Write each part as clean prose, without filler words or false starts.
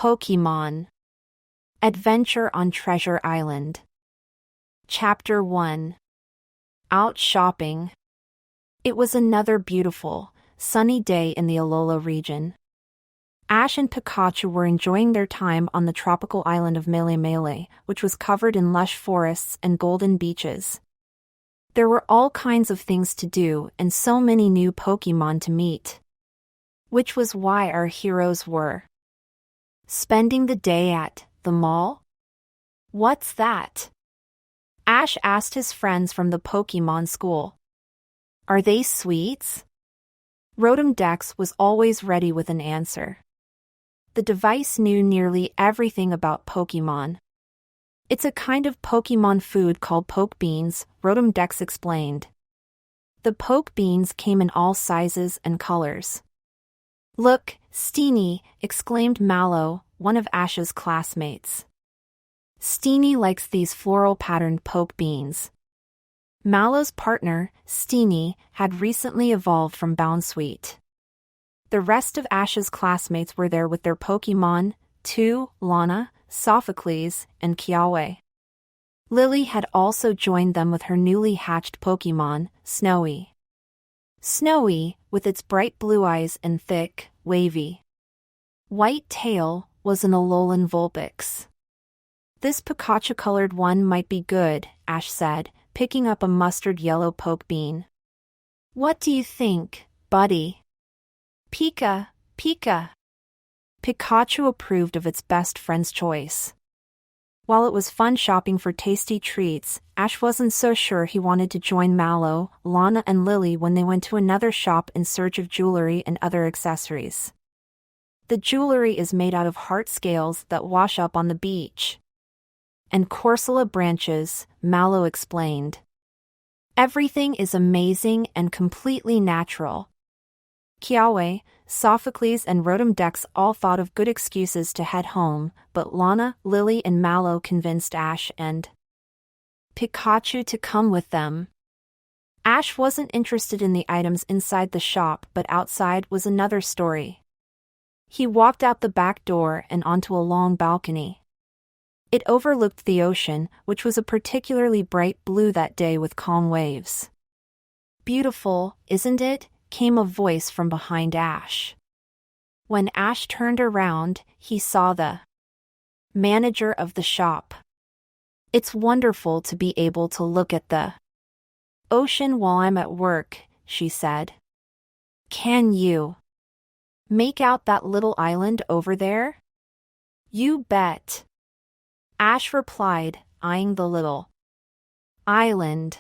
Pokemon. Adventure on Treasure Island. Chapter 1. Out Shopping. It was another beautiful, sunny day in the Alola region. Ash and Pikachu were enjoying their time on the tropical island of Mele, which was covered in lush forests and golden beaches. There were all kinds of things to do and so many new Pokemon to meet. Which was why our heroes were spending the day at the mall? What's that? Ash asked his friends from the Pokemon school. Are they sweets? Rotom Dex was always ready with an answer. The device knew nearly everything about Pokemon. It's a kind of Pokemon food called poke beans, Rotom Dex explained. The poke beans came in all sizes and colors. Look, Steenie, exclaimed Mallow, one of Ash's classmates. Steenie likes these floral-patterned poke beans. Mallow's partner, Steenie, had recently evolved from Bounsweet. The rest of Ash's classmates were there with their Pokemon, too, Lana, Sophocles, and Kiawe. Lily had also joined them with her newly hatched Pokemon, Snowy. Snowy, with its bright blue eyes and thick, wavy white tail, was an Alolan Vulpix. This Pikachu-colored one might be good, Ash said, picking up a mustard yellow poke bean. What do you think, buddy? Pika, Pika. Pikachu approved of its best friend's choice. While it was fun shopping for tasty treats, Ash wasn't so sure he wanted to join Mallow, Lana and Lily when they went to another shop in search of jewelry and other accessories. The jewelry is made out of heart scales that wash up on the beach. And Corsola branches, Mallow explained. Everything is amazing and completely natural. Kiawe, Sophocles and Rotom Dex all thought of good excuses to head home, but Lana, Lily and Mallow convinced Ash and Pikachu to come with them. Ash wasn't interested in the items inside the shop, but outside was another story. He walked out the back door and onto a long balcony. It overlooked the ocean, which was a particularly bright blue that day with calm waves. Beautiful, isn't it? Came a voice from behind Ash. When Ash turned around, he saw the manager of the shop. It's wonderful to be able to look at the ocean while I'm at work, she said. Can you make out that little island over there? You bet. Ash replied, eyeing the little island.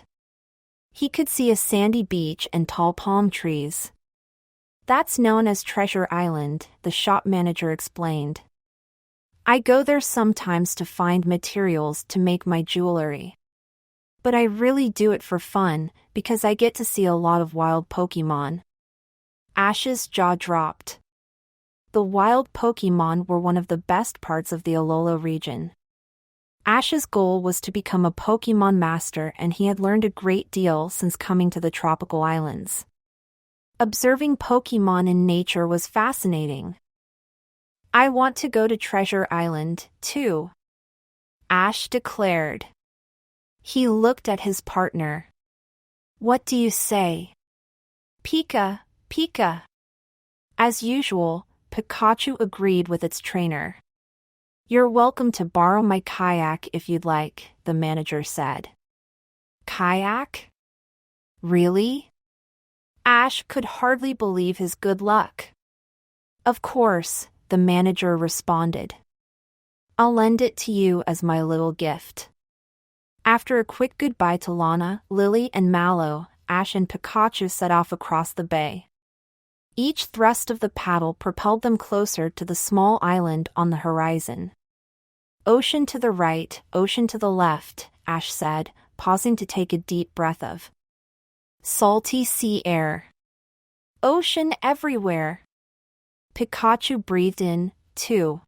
He could see a sandy beach and tall palm trees. That's known as Treasure Island, the shop manager explained. I go there sometimes to find materials to make my jewelry. But I really do it for fun, because I get to see a lot of wild Pokemon. Ash's jaw dropped. The wild Pokemon were one of the best parts of the Alola region. Ash's goal was to become a Pokemon master, and he had learned a great deal since coming to the tropical islands. Observing Pokemon in nature was fascinating. I want to go to Treasure Island, too, Ash declared. He looked at his partner. What do you say? Pika, Pika. As usual, Pikachu agreed with its trainer. You're welcome to borrow my kayak if you'd like, the manager said. Kayak? Really? Ash could hardly believe his good luck. Of course, the manager responded. I'll lend it to you as my little gift. After a quick goodbye to Lana, Lily and Mallow, Ash and Pikachu set off across the bay. Each thrust of the paddle propelled them closer to the small island on the horizon. Ocean to the right, ocean to the left, Ash said, pausing to take a deep breath of salty sea air. Ocean everywhere. Pikachu breathed in, too.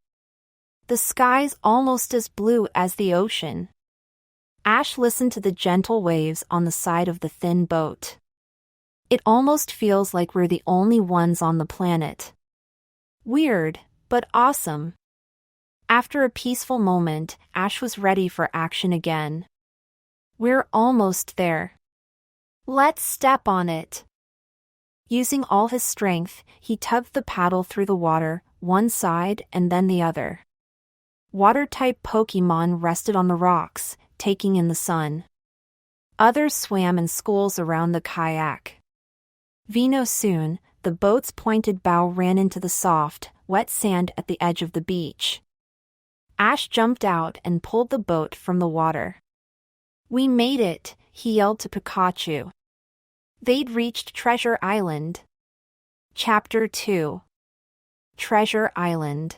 The sky's almost as blue as the ocean. Ash listened to the gentle waves on the side of the thin boat. It almost feels like we're the only ones on the planet. Weird, but awesome. After a peaceful moment, Ash was ready for action again. We're almost there. Let's step on it. Using all his strength, he tugged the paddle through the water, one side and then the other. Water-type Pokemon rested on the rocks, taking in the sun. Others swam in schools around the kayak. Soon, the boat's pointed bow ran into the soft, wet sand at the edge of the beach. Ash jumped out and pulled the boat from the water. We made it, he yelled to Pikachu. They'd reached Treasure Island. Chapter 2. Treasure Island.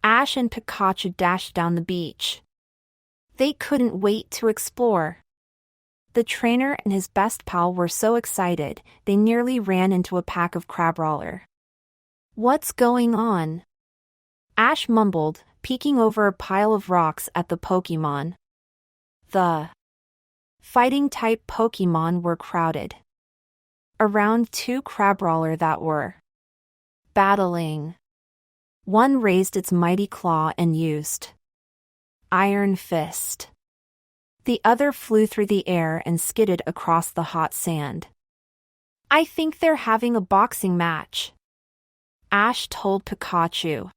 Ash and Pikachu dashed down the beach. They couldn't wait to explore. The trainer and his best pal were so excited, they nearly ran into a pack of crabrawler. What's going on? Ash mumbled, peeking over a pile of rocks at the Pokemon. The fighting-type Pokemon were crowded around two crabrawler that were battling. One raised its mighty claw and used Iron Fist. The other flew through the air and skidded across the hot sand. I think they're having a boxing match, Ash told Pikachu.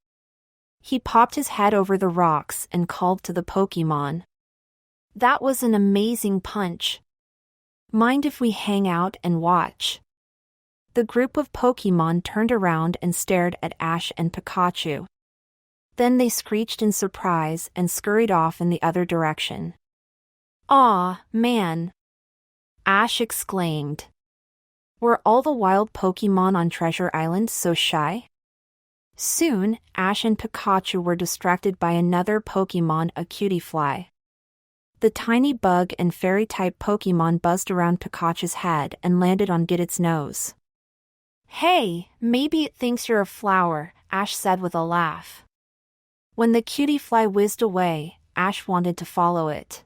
He popped his head over the rocks and called to the Pokemon. That was an amazing punch. Mind if we hang out and watch? The group of Pokemon turned around and stared at Ash and Pikachu. Then they screeched in surprise and scurried off in the other direction. Aw, man! Ash exclaimed. Were all the wild Pokemon on Treasure Island so shy? Soon, Ash and Pikachu were distracted by another Pokemon, a Cutiefly. The tiny bug and fairy-type Pokemon buzzed around Pikachu's head and landed on Gidet's nose. Hey, maybe it thinks you're a flower, Ash said with a laugh. When the Cutiefly whizzed away, Ash wanted to follow it.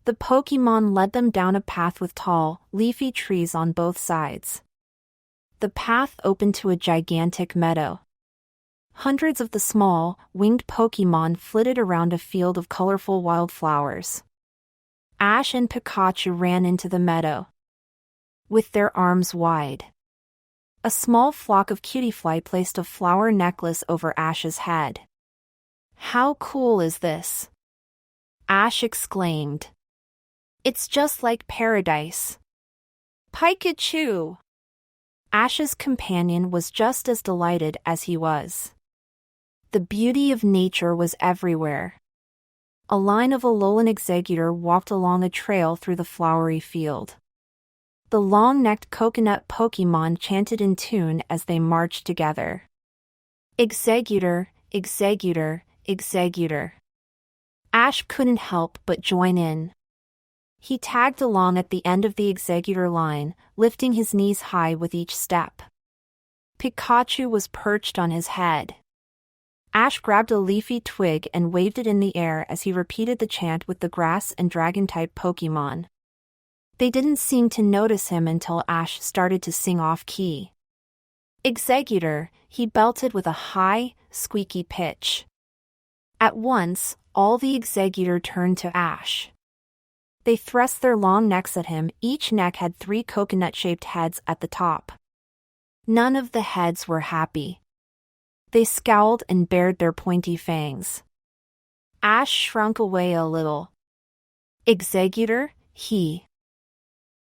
The Pokemon led them down a path with tall, leafy trees on both sides. The path opened to a gigantic meadow. Hundreds of the small, winged Pokemon flitted around a field of colorful wildflowers. Ash and Pikachu ran into the meadow with their arms wide. A small flock of Cutiefly placed a flower necklace over Ash's head. How cool is this? Ash exclaimed. It's just like paradise. Pikachu! Ash's companion was just as delighted as he was. The beauty of nature was everywhere. A line of Alolan Exeggutor walked along a trail through the flowery field. The long-necked coconut Pokemon chanted in tune as they marched together. Exeggutor, Exeggutor, Exeggutor. Ash couldn't help but join in. He tagged along at the end of the Exeggutor line, lifting his knees high with each step. Pikachu was perched on his head. Ash grabbed a leafy twig and waved it in the air as he repeated the chant with the grass and dragon-type Pokemon. They didn't seem to notice him until Ash started to sing off-key. Exeggutor, he belted with a high, squeaky pitch. At once, all the Exeggutor turned to Ash. They thrust their long necks at him. Each neck had 3 coconut-shaped heads at the top. None of the heads were happy. They scowled and bared their pointy fangs. Ash shrunk away a little. Exeggutor, he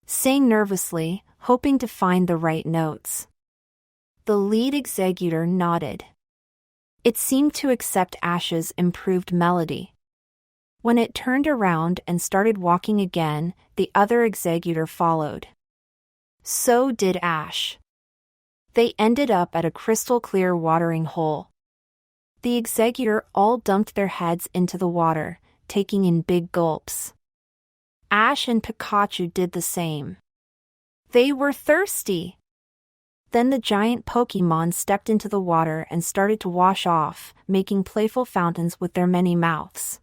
sang nervously, hoping to find the right notes. The lead Exeggutor nodded. It seemed to accept Ash's improved melody. When it turned around and started walking again, the other Exeggutor followed. So did Ash. They ended up at a crystal-clear watering hole. The Exeggutor all dumped their heads into the water, taking in big gulps. Ash and Pikachu did the same. They were thirsty. Then the giant Pokemon stepped into the water and started to wash off, making playful fountains with their many mouths.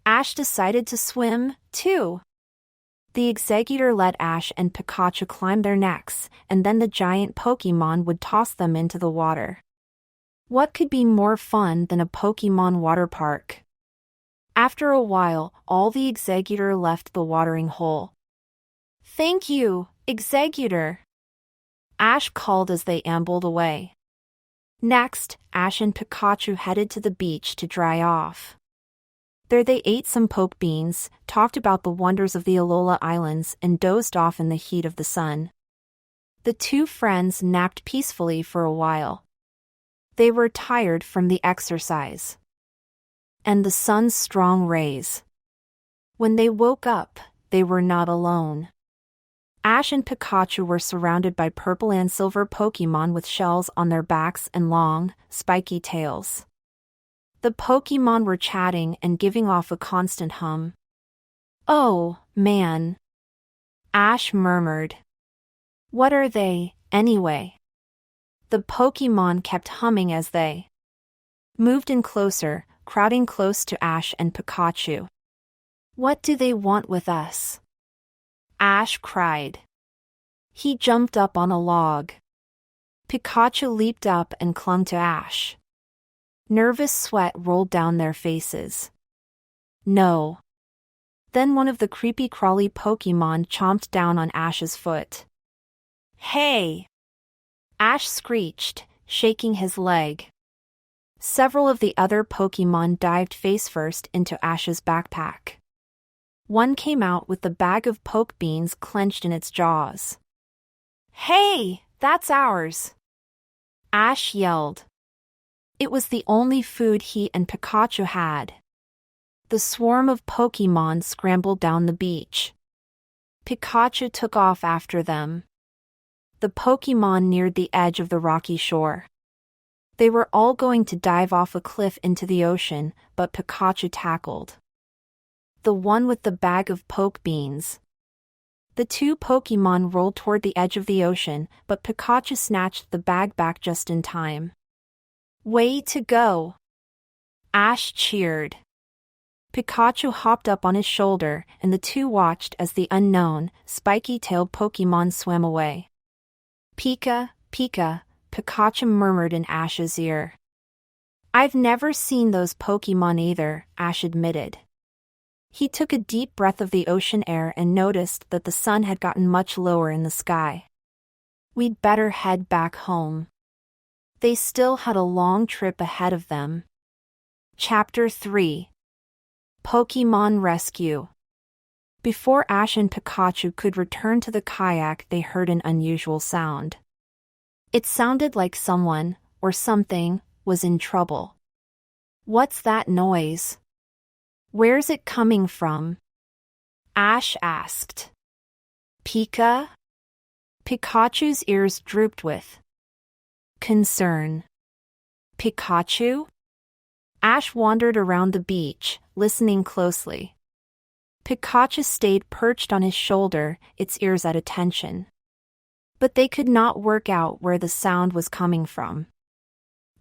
Ash decided to swim, too. The Exeggutor let Ash and Pikachu climb their necks, and then the giant Pokemon would toss them into the water. What could be more fun than a Pokemon water park? After a while, all the executor left the watering hole. Thank you, executor, Ash called as they ambled away. Next, Ash and Pikachu headed to the beach to dry off. There they ate some poke beans, talked about the wonders of the Alola Islands, and dozed off in the heat of the sun. The two friends napped peacefully for a while. They were tired from the exercise and the sun's strong rays. When they woke up, they were not alone. Ash and Pikachu were surrounded by purple and silver Pokemon with shells on their backs and long, spiky tails. The Pokemon were chatting and giving off a constant hum. Oh, man, Ash murmured. What are they, anyway? The Pokemon kept humming as they moved in closer, crowding close to Ash and Pikachu. What do they want with us? Ash cried. He jumped up on a log. Pikachu leaped up and clung to Ash. Nervous sweat rolled down their faces. No. Then one of the creepy crawly Pokemon chomped down on Ash's foot. Hey! Ash screeched, shaking his leg. Several of the other Pokemon dived face first into Ash's backpack. One came out with the bag of poke beans clenched in its jaws. Hey, that's ours! Ash yelled. It was the only food he and Pikachu had. The swarm of Pokemon scrambled down the beach. Pikachu took off after them. The Pokemon neared the edge of the rocky shore. They were all going to dive off a cliff into the ocean, but Pikachu tackled the one with the bag of poke beans. The two Pokemon rolled toward the edge of the ocean, but Pikachu snatched the bag back just in time. Way to go! Ash cheered. Pikachu hopped up on his shoulder, and the two watched as the unknown, spiky-tailed Pokemon swam away. Pika, Pika, Pikachu murmured in Ash's ear. I've never seen those Pokemon either, Ash admitted. He took a deep breath of the ocean air and noticed that the sun had gotten much lower in the sky. We'd better head back home. They still had a long trip ahead of them. Chapter 3. Pokemon Rescue. Before Ash and Pikachu could return to the kayak, they heard an unusual sound. It sounded like someone, or something, was in trouble. What's that noise? Where's it coming from? Ash asked. Pika? Pikachu's ears drooped with concern. Pikachu? Ash wandered around the beach, listening closely. Pikachu stayed perched on his shoulder, its ears at attention. But they could not work out where the sound was coming from.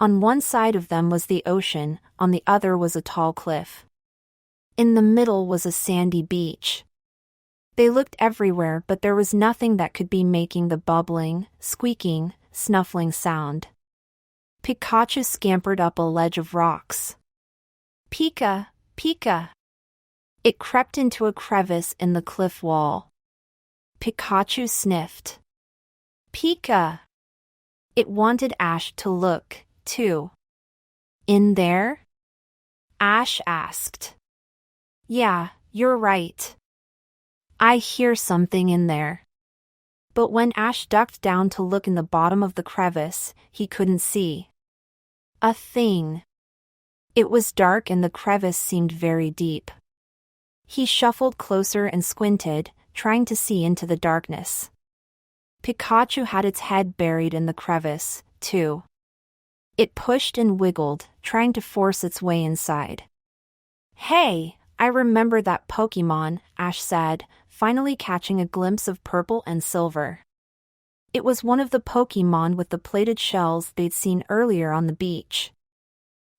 On one side of them was the ocean, on the other was a tall cliff. In the middle was a sandy beach. They looked everywhere, but there was nothing that could be making the bubbling, squeaking, snuffling sound. Pikachu scampered up a ledge of rocks. Pika, Pika! It crept into a crevice in the cliff wall. Pikachu sniffed. Pika! It wanted Ash to look, too. In there? Ash asked. Yeah, you're right. I hear something in there. But when Ash ducked down to look in the bottom of the crevice, he couldn't see a thing. It was dark and the crevice seemed very deep. He shuffled closer and squinted, trying to see into the darkness. Pikachu had its head buried in the crevice, too. It pushed and wiggled, trying to force its way inside. Hey, I remember that Pokemon, Ash said, finally catching a glimpse of purple and silver. It was one of the Pokemon with the plated shells they'd seen earlier on the beach.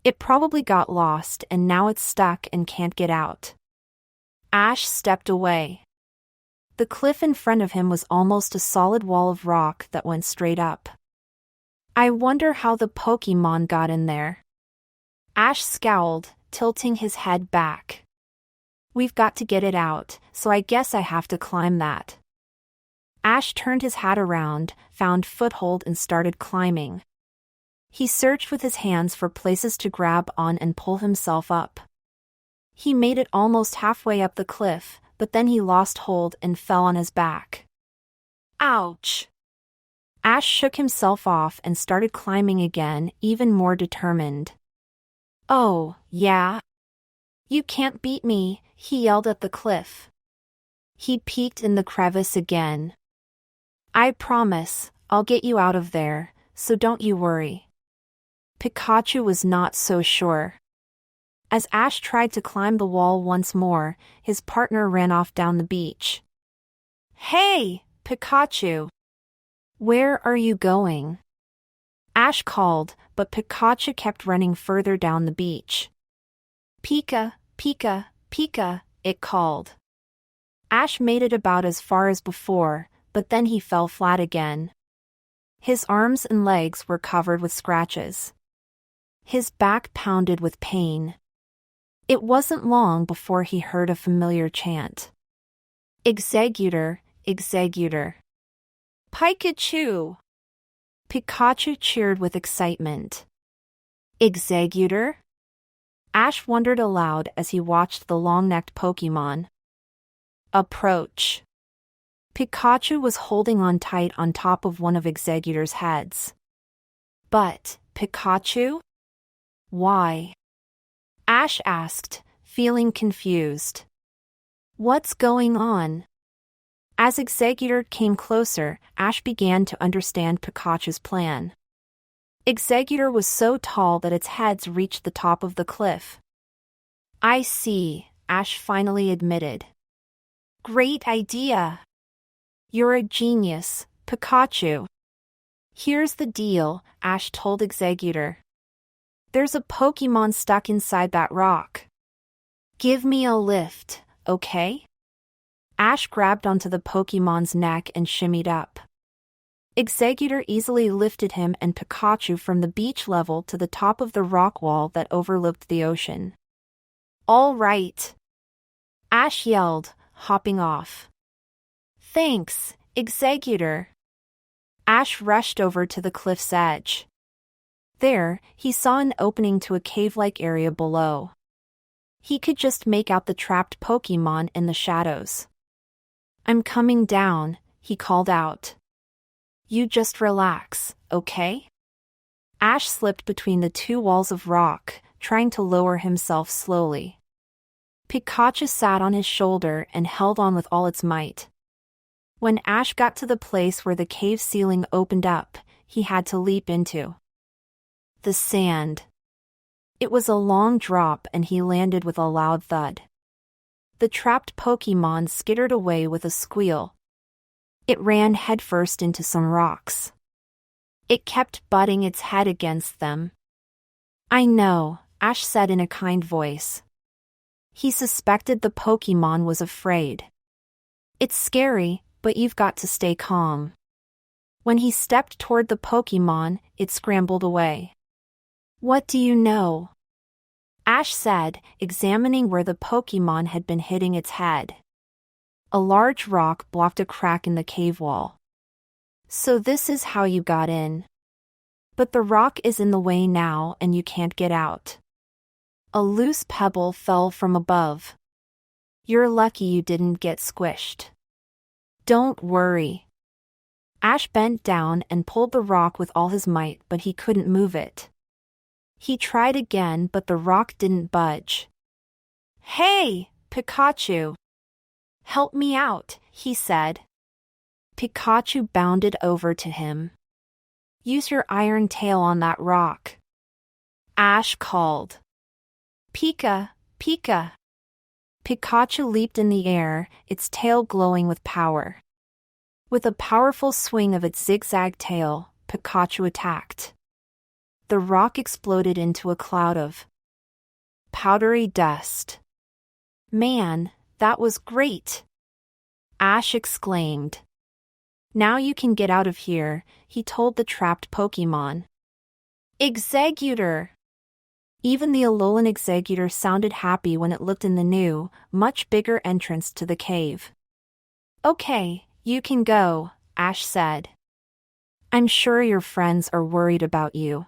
It probably got lost and now it's stuck and can't get out. Ash stepped away. The cliff in front of him was almost a solid wall of rock that went straight up. I wonder how the Pokemon got in there. Ash scowled, tilting his head back. We've got to get it out, so I guess I have to climb that. Ash turned his hat around, found foothold and started climbing. He searched with his hands for places to grab on and pull himself up. He made it almost halfway up the cliff, but then he lost hold and fell on his back. Ouch! Ash shook himself off and started climbing again, even more determined. Oh, yeah? You can't beat me, he yelled at the cliff. He peeked in the crevice again. I promise, I'll get you out of there, so don't you worry. Pikachu was not so sure. As Ash tried to climb the wall once more, his partner ran off down the beach. Hey, Pikachu! Where are you going? Ash called, but Pikachu kept running further down the beach. Pika, Pika, Pika, it called. Ash made it about as far as before, but then he fell flat again. His arms and legs were covered with scratches. His back pounded with pain. It wasn't long before he heard a familiar chant. Executor, Executor. Pikachu! Pikachu cheered with excitement. Executor? Ash wondered aloud as he watched the long-necked Pokemon approach. Pikachu was holding on tight on top of one of Executor's heads. But, Pikachu? Why? Ash asked, feeling confused. What's going on? As Executor came closer, Ash began to understand Pikachu's plan. Executor was so tall that its heads reached the top of the cliff. I see, Ash finally admitted. Great idea! You're a genius, Pikachu. Here's the deal, Ash told Executor. There's a Pokemon stuck inside that rock. Give me a lift, okay? Ash grabbed onto the Pokemon's neck and shimmied up. Executor easily lifted him and Pikachu from the beach level to the top of the rock wall that overlooked the ocean. All right! Ash yelled, hopping off. Thanks, Executor. Ash rushed over to the cliff's edge. There, he saw an opening to a cave-like area below. He could just make out the trapped Pokemon in the shadows. I'm coming down, he called out. You just relax, okay? Ash slipped between the two walls of rock, trying to lower himself slowly. Pikachu sat on his shoulder and held on with all its might. When Ash got to the place where the cave ceiling opened up, he had to leap into the sand. It was a long drop and he landed with a loud thud. The trapped Pokemon skittered away with a squeal. It ran headfirst into some rocks. It kept butting its head against them. I know, Ash said in a kind voice. He suspected the Pokemon was afraid. It's scary, but you've got to stay calm. When he stepped toward the Pokemon, it scrambled away. What do you know? Ash said, examining where the Pokemon had been hitting its head. A large rock blocked a crack in the cave wall. So this is how you got in. But the rock is in the way now and you can't get out. A loose pebble fell from above. You're lucky you didn't get squished. Don't worry. Ash bent down and pulled the rock with all his might, but he couldn't move it. He tried again, but the rock didn't budge. Hey, Pikachu! Help me out, he said. Pikachu bounded over to him. Use your iron tail on that rock. Ash called. Pika, Pika. Pikachu leaped in the air, its tail glowing with power. With a powerful swing of its zigzag tail, Pikachu attacked. The rock exploded into a cloud of powdery dust. Man, that was great! Ash exclaimed. Now you can get out of here, he told the trapped Pokemon. Executor! Even the Alolan Executor sounded happy when it looked in the new, much bigger entrance to the cave. Okay, you can go, Ash said. I'm sure your friends are worried about you.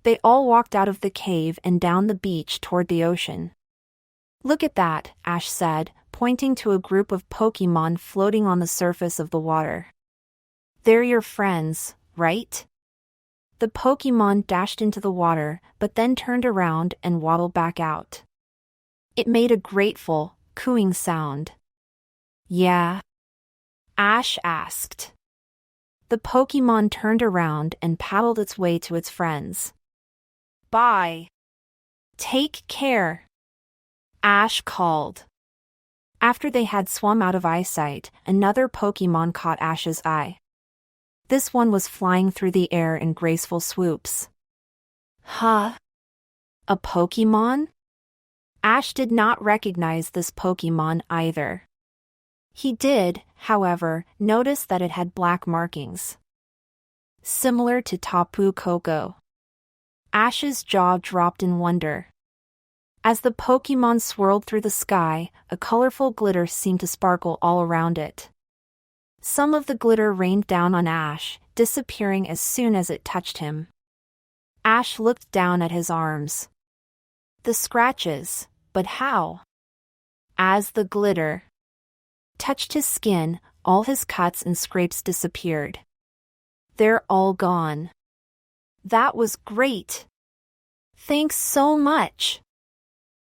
They all walked out of the cave and down the beach toward the ocean. Look at that, Ash said, pointing to a group of Pokemon floating on the surface of the water. They're your friends, right? The Pokemon dashed into the water, but then turned around and waddled back out. It made a grateful, cooing sound. Yeah? Ash asked. The Pokemon turned around and paddled its way to its friends. Bye. Take care, Ash called. After they had swum out of eyesight, another Pokemon caught Ash's eye. This one was flying through the air in graceful swoops. Huh? A Pokemon? Ash did not recognize this Pokemon either. He did, however, notice that it had black markings. Similar to Tapu Koko. Ash's jaw dropped in wonder. As the Pokemon swirled through the sky, a colorful glitter seemed to sparkle all around it. Some of the glitter rained down on Ash, disappearing as soon as it touched him. Ash looked down at his arms. The scratches, but how? As the glitter touched his skin, all his cuts and scrapes disappeared. They're all gone. That was great. Thanks so much.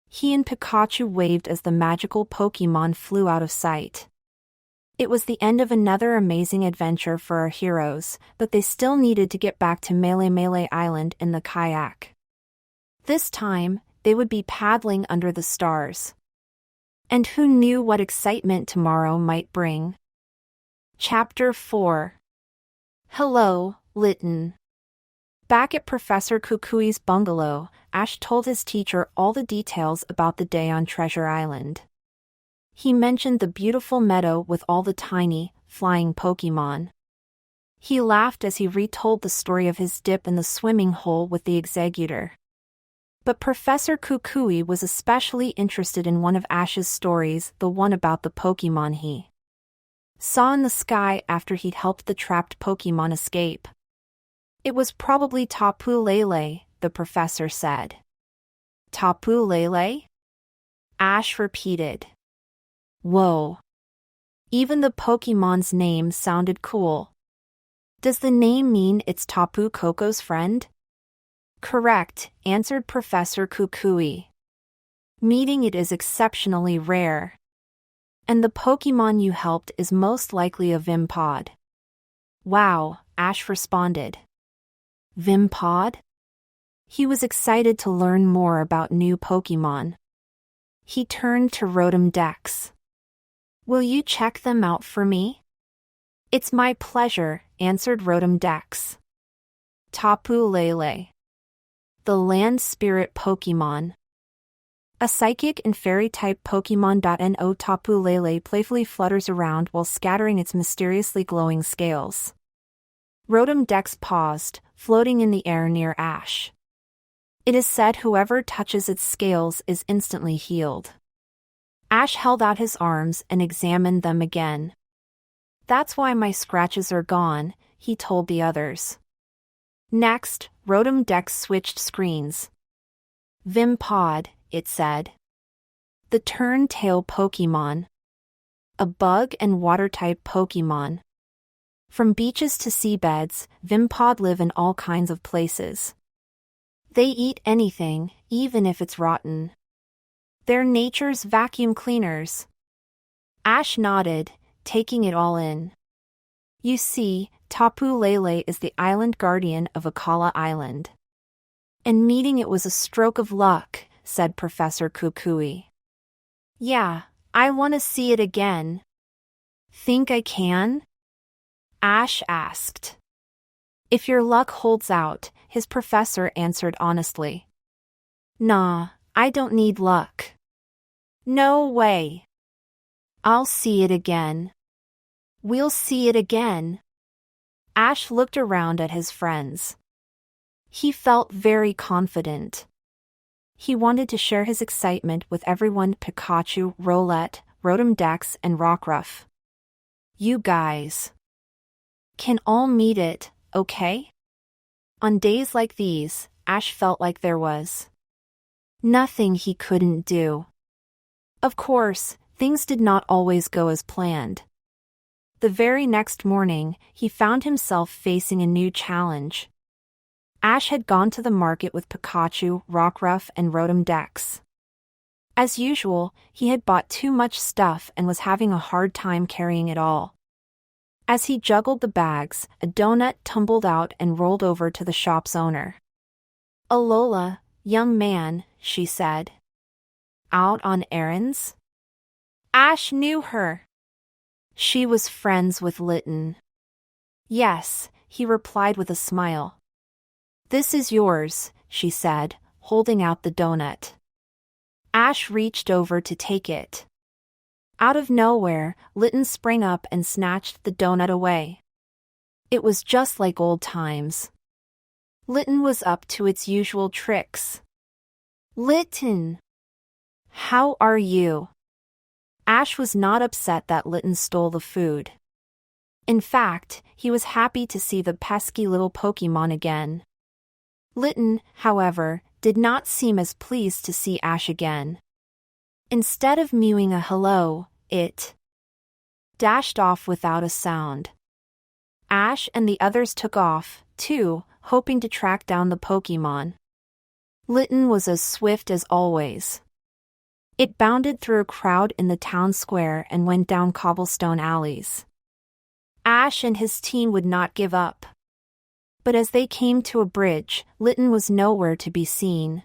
He and Pikachu waved as the magical Pokemon flew out of sight. It was the end of another amazing adventure for our heroes, but they still needed to get back to Melee Island in the kayak. This time, they would be paddling under the stars. And who knew what excitement tomorrow might bring? Chapter 4. Hello, Litten. Back at Professor Kukui's bungalow, Ash told his teacher all the details about the day on Treasure Island. He mentioned the beautiful meadow with all the tiny, flying Pokemon. He laughed as he retold the story of his dip in the swimming hole with the Executor. But Professor Kukui was especially interested in one of Ash's stories, the one about the Pokemon he saw in the sky after he'd helped the trapped Pokemon escape. It was probably Tapu Lele, the professor said. Tapu Lele? Ash repeated. Whoa. Even the Pokemon's name sounded cool. Does the name mean it's Tapu Koko's friend? Correct, answered Professor Kukui. Meeting it is exceptionally rare. And the Pokemon you helped is most likely a Vimpod. Wow, Ash responded. Vimpod? He was excited to learn more about new Pokemon. He turned to Rotom Dex. Will you check them out for me? It's my pleasure, answered Rotom Dex. Tapu Lele. The land spirit Pokemon. A psychic and fairy-type Pokemon. No Tapu Lele playfully flutters around while scattering its mysteriously glowing scales. Rotom Dex paused, floating in the air near Ash. It is said whoever touches its scales is instantly healed. Ash held out his arms and examined them again. That's why my scratches are gone, he told the others. Next, Rotom Dex switched screens. Vimpod, it said. The turn-tail Pokemon. A bug and water-type Pokemon. From beaches to seabeds, Vimpod live in all kinds of places. They eat anything, even if it's rotten. They're nature's vacuum cleaners. Ash nodded, taking it all in. You see, Tapu Lele is the island guardian of Akala Island. And meeting it was a stroke of luck, said Professor Kukui. Yeah, I want to see it again. Think I can? Ash asked. If your luck holds out, his professor answered honestly. Nah, I don't need luck. No way. I'll see it again. We'll see it again. Ash looked around at his friends. He felt very confident. He wanted to share his excitement with everyone: Pikachu, Rowlet, Rotom Dex, and Rockruff. You guys can all meet it, okay? On days like these, Ash felt like there was nothing he couldn't do. Of course, things did not always go as planned. The very next morning, he found himself facing a new challenge. Ash had gone to the market with Pikachu, Rockruff, and Rotom Dex. As usual, he had bought too much stuff and was having a hard time carrying it all. As he juggled the bags, a donut tumbled out and rolled over to the shop's owner. "Alola, young man," she said. "Out on errands?" Ash knew her. She was friends with Litten. "Yes," he replied with a smile. "This is yours," she said, holding out the donut. Ash reached over to take it. Out of nowhere, Litten sprang up and snatched the donut away. It was just like old times. Litten was up to its usual tricks. "Litten! How are you?" Ash was not upset that Litten stole the food. In fact, he was happy to see the pesky little Pokemon again. Litten, however, did not seem as pleased to see Ash again. Instead of mewing a hello, it dashed off without a sound. Ash and the others took off, too, hoping to track down the Pokemon. Litten was as swift as always. It bounded through a crowd in the town square and went down cobblestone alleys. Ash and his team would not give up. But as they came to a bridge, Litten was nowhere to be seen.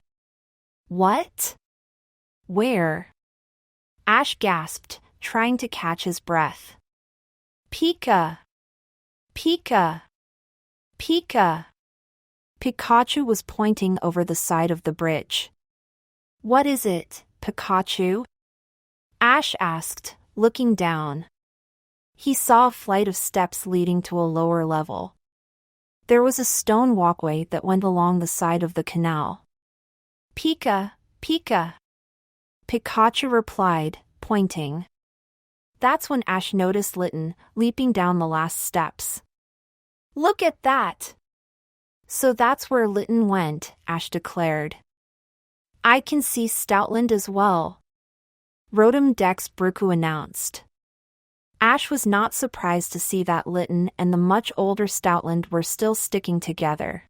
"What? Where?" Ash gasped, trying to catch his breath. "Pika! Pika! Pika!" Pikachu was pointing over the side of the bridge. "What is it, Pikachu?" Ash asked, looking down. He saw a flight of steps leading to a lower level. There was a stone walkway that went along the side of the canal. "Pika, Pika!" Pikachu replied, pointing. That's when Ash noticed Litten leaping down the last steps. "Look at that!" "So that's where Litten went," Ash declared. "I can see Stoutland as well," Rotom Dex BrimQ announced. Ash was not surprised to see that Litten and the much older Stoutland were still sticking together.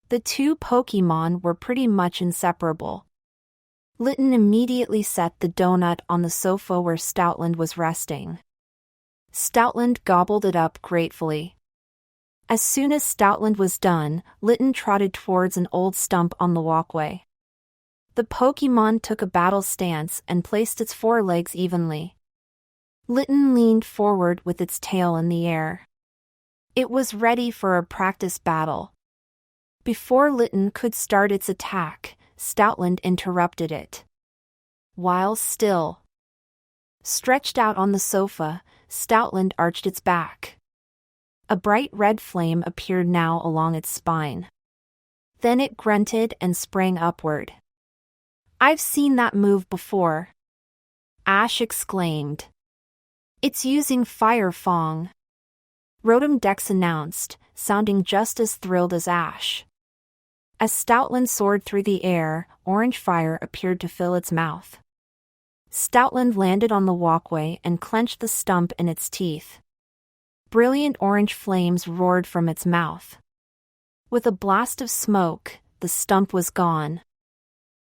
The two Pokemon were pretty much inseparable. Litten immediately set the donut on the sofa where Stoutland was resting. Stoutland gobbled it up gratefully. As soon as Stoutland was done, Litten trotted towards an old stump on the walkway. The Pokemon took a battle stance and placed its forelegs evenly. Litten leaned forward with its tail in the air. It was ready for a practice battle. Before Litten could start its attack, Stoutland interrupted it. While still stretched out on the sofa, Stoutland arched its back. A bright red flame appeared now along its spine. Then it grunted and sprang upward. "I've seen that move before," Ash exclaimed. "It's using Fire Fang," Rotom Dex announced, sounding just as thrilled as Ash. As Stoutland soared through the air, orange fire appeared to fill its mouth. Stoutland landed on the walkway and clenched the stump in its teeth. Brilliant orange flames roared from its mouth. With a blast of smoke, the stump was gone.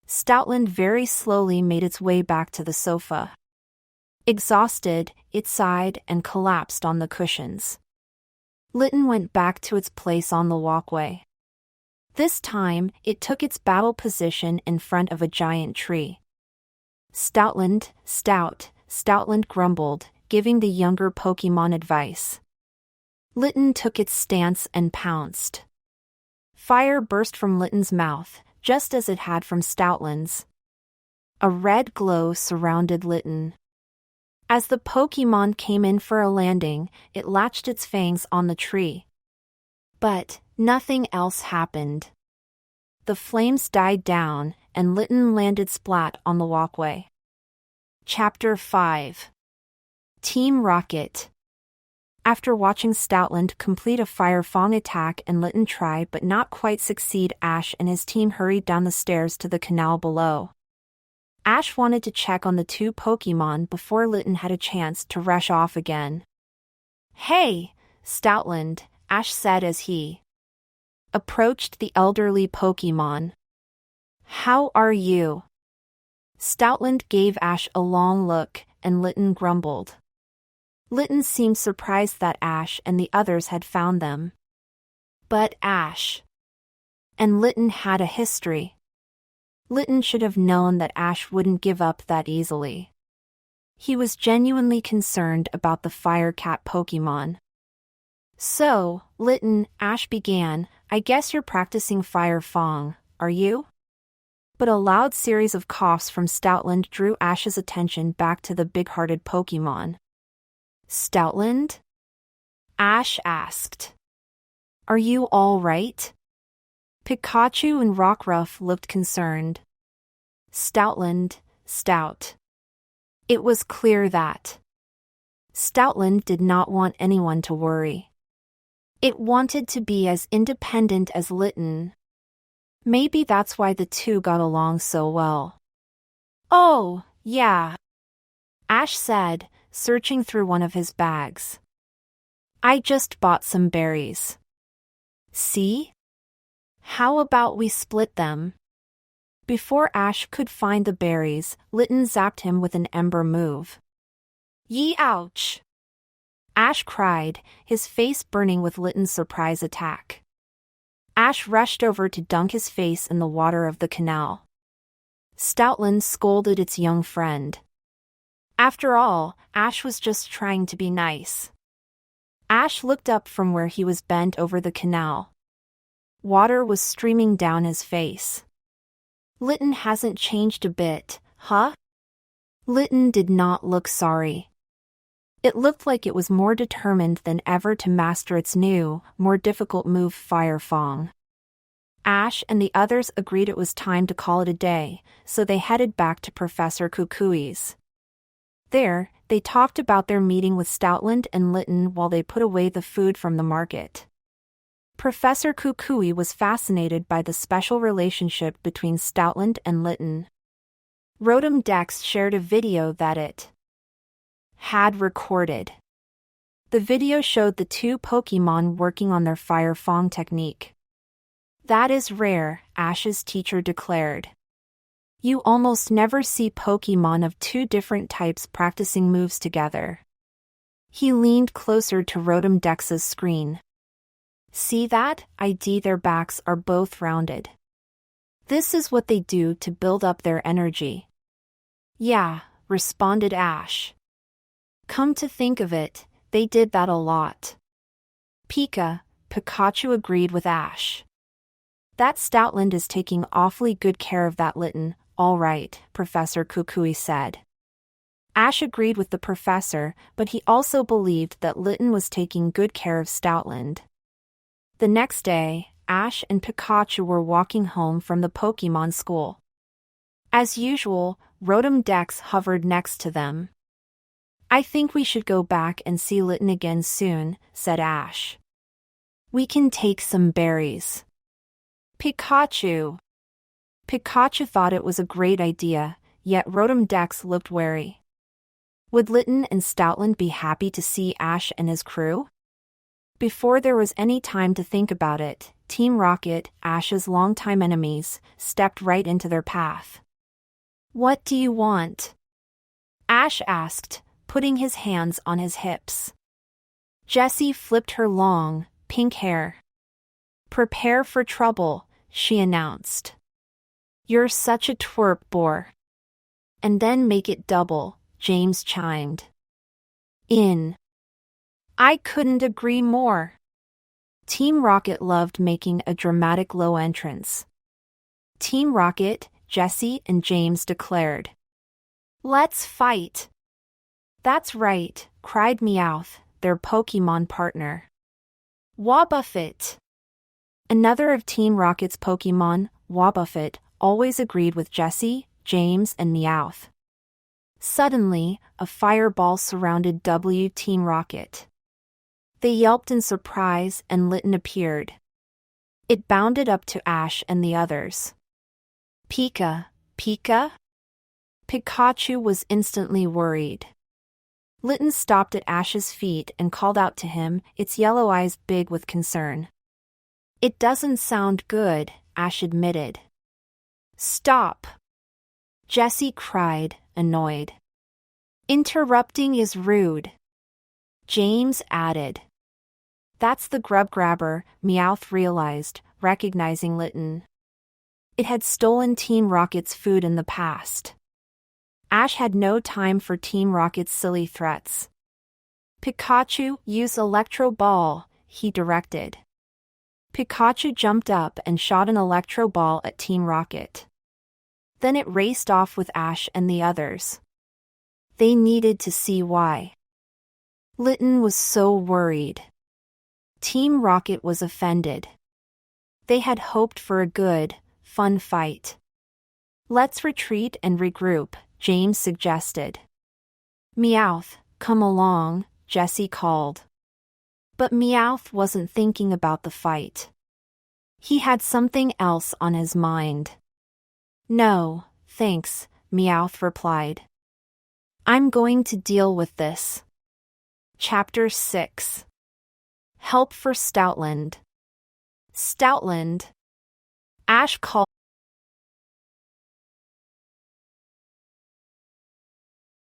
Stoutland very slowly made its way back to the sofa. Exhausted, it sighed and collapsed on the cushions. Litten went back to its place on the walkway. This time, it took its battle position in front of a giant tree. "Stoutland, Stoutland grumbled, giving the younger Pokemon advice. Litten took its stance and pounced. Fire burst from Litten's mouth, just as it had from Stoutland's. A red glow surrounded Litten. As the Pokemon came in for a landing, it latched its fangs on the tree. But nothing else happened. The flames died down, and Litten landed splat on the walkway. Chapter 5. Team Rocket. After watching Stoutland complete a Fire Fong attack and Litten try but not quite succeed, Ash and his team hurried down the stairs to the canal below. Ash wanted to check on the two Pokemon before Litten had a chance to rush off again. "Hey, Stoutland," Ash said as he approached the elderly Pokemon. "How are you?" Stoutland gave Ash a long look, and Litten grumbled. Litten seemed surprised that Ash and the others had found them. But Ash and Litten had a history. Litten should have known that Ash wouldn't give up that easily. He was genuinely concerned about the Fire Cat Pokemon. "So, Litten," Ash began, "I guess you're practicing Fire Fong, are you?" But a loud series of coughs from Stoutland drew Ash's attention back to the big-hearted Pokemon. "Stoutland?" Ash asked. "Are you all right?" Pikachu and Rockruff looked concerned. Stoutland, Stout. It was clear that Stoutland did not want anyone to worry. It wanted to be as independent as Litten. Maybe that's why the two got along so well. "Oh, yeah," Ash said, searching through one of his bags. "I just bought some berries. See? How about we split them?" Before Ash could find the berries, Litten zapped him with an ember move. "Yee ouch!" Ash cried, his face burning with Litten's surprise attack. Ash rushed over to dunk his face in the water of the canal. Stoutland scolded its young friend. After all, Ash was just trying to be nice. Ash looked up from where he was bent over the canal. Water was streaming down his face. "Litten hasn't changed a bit, huh?" Litten did not look sorry. It looked like it was more determined than ever to master its new, more difficult move, Fire Fong. Ash and the others agreed it was time to call it a day, so they headed back to Professor Kukui's. There, they talked about their meeting with Stoutland and Litten while they put away the food from the market. Professor Kukui was fascinated by the special relationship between Stoutland and Litten. Rotom Dex shared a video that it had recorded. The video showed the two Pokemon working on their Fire Fong technique. "That is rare," Ash's teacher declared. "You almost never see Pokemon of two different types practicing moves together." He leaned closer to Rotom Dex's screen. "See that? Their backs are both rounded. This is what they do to build up their energy." "Yeah," responded Ash. "Come to think of it, they did that a lot." Pikachu agreed with Ash. "That Stoutland is taking awfully good care of that Litten, all right," Professor Kukui said. Ash agreed with the professor, but he also believed that Litten was taking good care of Stoutland. The next day, Ash and Pikachu were walking home from the Pokemon school. As usual, Rotom Dex hovered next to them. "I think we should go back and see Litten again soon," said Ash. "We can take some berries." Pikachu thought it was a great idea, yet Rotom Dex looked wary. Would Litten and Stoutland be happy to see Ash and his crew? Before there was any time to think about it, Team Rocket, Ash's longtime enemies, stepped right into their path. "What do you want?" Ash asked, putting his hands on his hips. Jessie flipped her long, pink hair. "Prepare for trouble," she announced. "You're such a twerp bore." "And then make it double," James chimed in. I couldn't agree more. Team Rocket loved making a dramatic low entrance. Team Rocket, Jessie and James declared, "Let's fight." That's right, cried Meowth, their Pokemon partner. Wobbuffet! Another of Team Rocket's Pokemon, Wobbuffet, always agreed with Jessie, James, and Meowth. Suddenly, a fireball surrounded Team Rocket. They yelped in surprise and Litten appeared. It bounded up to Ash and the others. Pika, Pika? Pikachu was instantly worried. Litten stopped at Ash's feet and called out to him, its yellow eyes big with concern. It doesn't sound good, Ash admitted. Stop! Jessie cried, annoyed. Interrupting is rude. James added. That's the grub grabber, Meowth realized, recognizing Litten. It had stolen Team Rocket's food in the past. Ash had no time for Team Rocket's silly threats. Pikachu, use Electro Ball, he directed. Pikachu jumped up and shot an Electro Ball at Team Rocket. Then it raced off with Ash and the others. They needed to see why. Litten was so worried. Team Rocket was offended. They had hoped for a good, fun fight. Let's retreat and regroup, James suggested. Meowth, come along, Jessie called. But Meowth wasn't thinking about the fight. He had something else on his mind. No, thanks, Meowth replied. I'm going to deal with this. Chapter 6. Help for Stoutland. Stoutland. Ash called